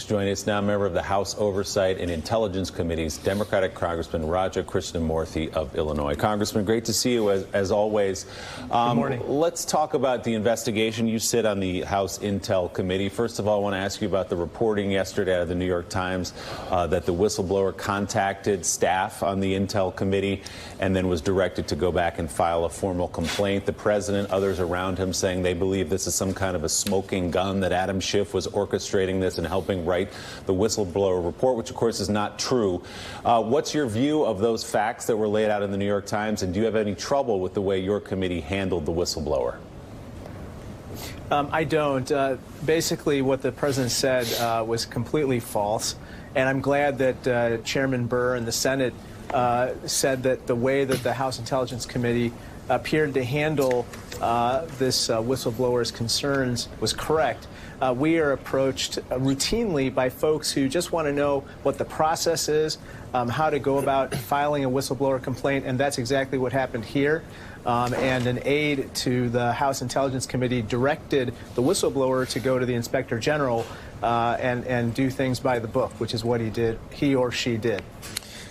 To join us now, member of the House Oversight and Intelligence Committees, Democratic Congressman Krishnamorthi of Illinois. Congressman, great to see you as always. Good morning. Let's talk about the investigation. You sit on the House Intel Committee. First of all, I want to ask you about the reporting yesterday out of the New York Times that the whistleblower contacted staff on the Intel Committee and then was directed to go back and file a formal complaint. The president, others around him saying they believe this is some kind of a smoking gun, that Adam Schiff was orchestrating this and helping write the whistleblower report, which of course is not true. What's your view of those facts that were laid out in the New York Times, and do you have any trouble with the way your committee handled the whistleblower? I don't. Basically, what the president said was completely false, and I'm glad that Chairman Burr and the Senate said that the way that the House Intelligence Committee appeared to handle this whistleblower's concerns was correct. We are approached routinely by folks who just want to know what the process is, how to go about filing a whistleblower complaint, and that's exactly what happened here. And an aide to the House Intelligence Committee directed the whistleblower to go to the Inspector General and do things by the book, which is what he or she did.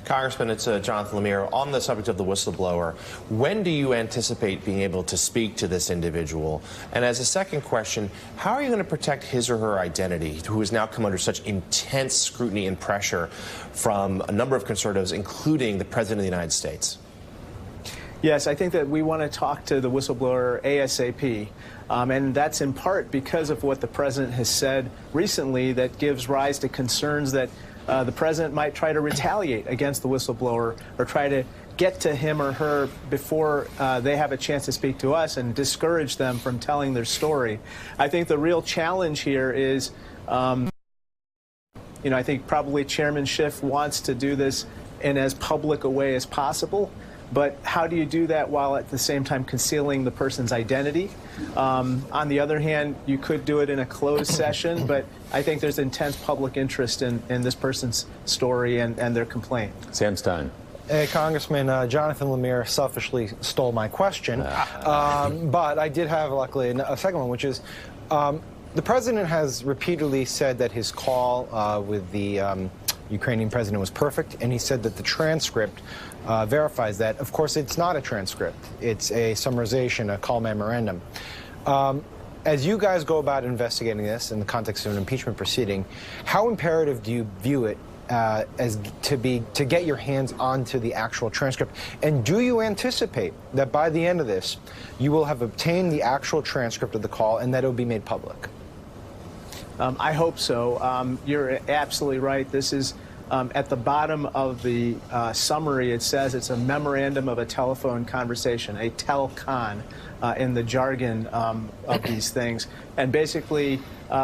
Congressman, it's Jonathan Lemire. On the subject of the whistleblower, when do you anticipate being able to speak to this individual? And as a second question, how are you going to protect his or her identity, who has now come under such intense scrutiny and pressure from a number of conservatives, including the President of the United States? Yes, I think that we want to talk to the whistleblower ASAP. And that's in part because of what the president has said recently that gives rise to concerns that the president might try to retaliate against the whistleblower or try to get to him or her before they have a chance to speak to us and discourage them from telling their story. I think the real challenge here is, I think probably Chairman Schiff wants to do this in as public a way as possible. But how do you do that while at the same time concealing the person's identity? On the other hand, you could do it in a closed session, but I think there's intense public interest in this person's story and their complaint. Sam Stein. Hey, Congressman, Jonathan Lemire selfishly stole my question, but I did have, luckily, a second one, which is the president has repeatedly said that his call with the Ukrainian president was perfect, and he said that the transcript verifies that. Of course, it's not a transcript. It's a summarization, a call memorandum. As you guys go about investigating this in the context of an impeachment proceeding, how imperative do you view it as to get your hands onto the actual transcript? And do you anticipate that by the end of this, you will have obtained the actual transcript of the call and that it will be made public? I hope so. You're absolutely right. This is at the bottom of the summary. It says it's a memorandum of a telephone conversation, a telcon in the jargon of these things. And basically,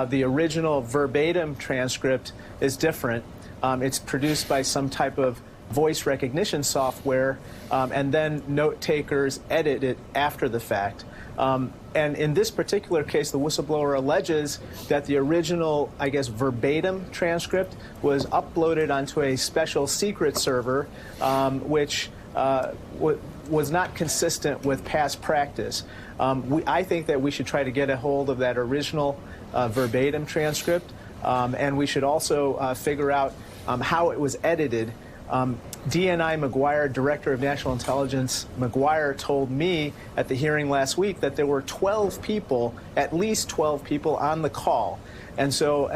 the original verbatim transcript is different. It's produced by some type of voice recognition software, and then note takers edit it after the fact. And in this particular case, the whistleblower alleges that the original, I guess, verbatim transcript was uploaded onto a special secret server, which was not consistent with past practice. I think that we should try to get a hold of that original verbatim transcript, and we should also figure out how it was edited. DNI McGuire, Director of National Intelligence McGuire, told me at the hearing last week that there were 12 people, at least 12 people on the call. And so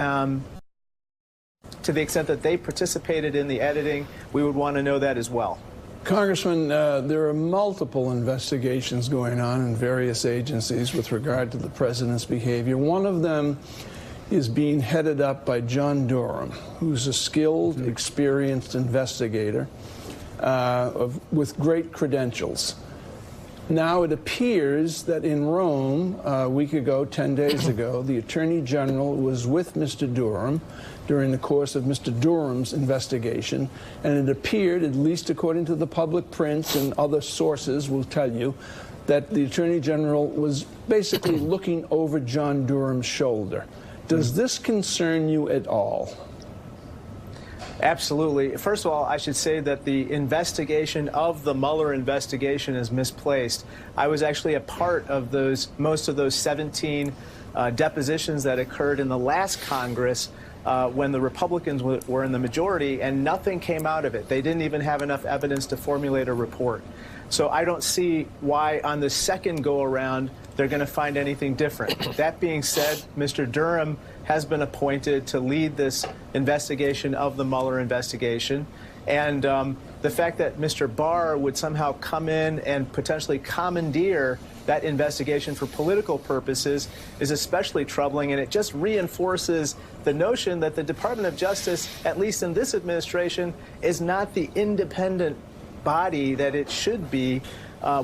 to the extent that they participated in the editing, we would want to know that as well. Congressman, there are multiple investigations going on in various agencies with regard to the president's behavior. One of them is being headed up by John Durham, who's a skilled, experienced investigator with great credentials. Now it appears that in Rome, a week ago, 10 days ago, the Attorney General was with Mr. Durham during the course of Mr. Durham's investigation, and it appeared, at least according to the public prints and other sources will tell you, that the Attorney General was basically looking over John Durham's shoulder. Does this concern you at all? Absolutely. First of all, I should say that the investigation of the Mueller investigation is misplaced. I was actually a part of most of those 17 depositions that occurred in the last Congress when the Republicans were in the majority, and nothing came out of it. They didn't even have enough evidence to formulate a report. So I don't see why on the second go-around they're going to find anything different. That being said, Mr. Durham has been appointed to lead this investigation of the Mueller investigation. And the fact that Mr. Barr would somehow come in and potentially commandeer that investigation for political purposes is especially troubling, and it just reinforces the notion that the Department of Justice, at least in this administration, is not the independent body that it should be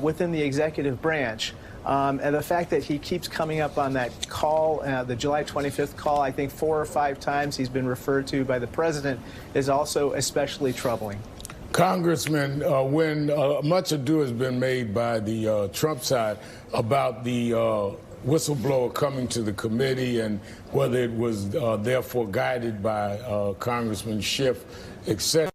within the executive branch. And the fact that he keeps coming up on that call, the July 25th call, I think 4 or 5 times he's been referred to by the president, is also especially troubling. Congressman, when much ado has been made by the Trump side about the whistleblower coming to the committee and whether it was therefore guided by Congressman Schiff, etc.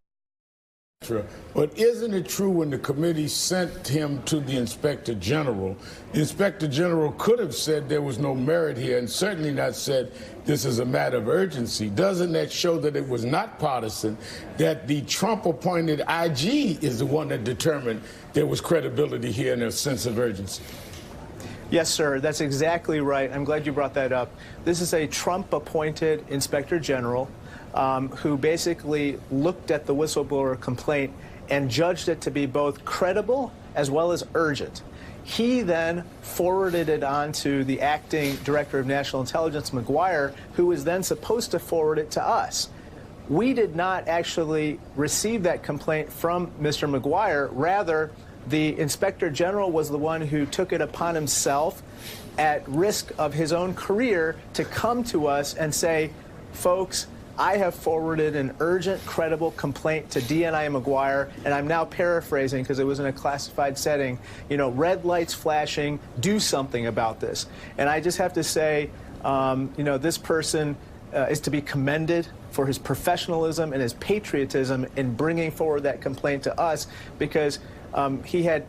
But isn't it true when the committee sent him to the Inspector General, the Inspector General could have said there was no merit here and certainly not said this is a matter of urgency? Doesn't that show that it was not partisan, that the Trump-appointed IG is the one that determined there was credibility here and a sense of urgency? Yes, sir. That's exactly right. I'm glad you brought that up. This is a Trump-appointed Inspector General who basically looked at the whistleblower complaint and judged it to be both credible as well as urgent. He then forwarded it on to the acting Director of National Intelligence, McGuire, who was then supposed to forward it to us. We did not actually receive that complaint from Mr. McGuire. Rather, the Inspector General was the one who took it upon himself, at risk of his own career, to come to us and say, folks, I have forwarded an urgent, credible complaint to DNI McGuire, and I'm now paraphrasing because it was in a classified setting, you know, red lights flashing, do something about this. And I just have to say, you know, this person is to be commended for his professionalism and his patriotism in bringing forward that complaint to us, because he had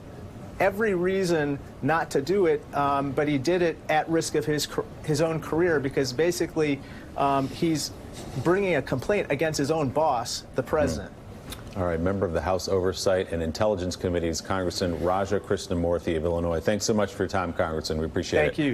every reason not to do it, but he did it at risk of his own career, because basically he's bringing a complaint against his own boss, the president. All right, member of the House Oversight and Intelligence Committees, Congressman Raja Krishnamorthi of Illinois. Thanks so much for your time, Congressman. We appreciate it. Thank you.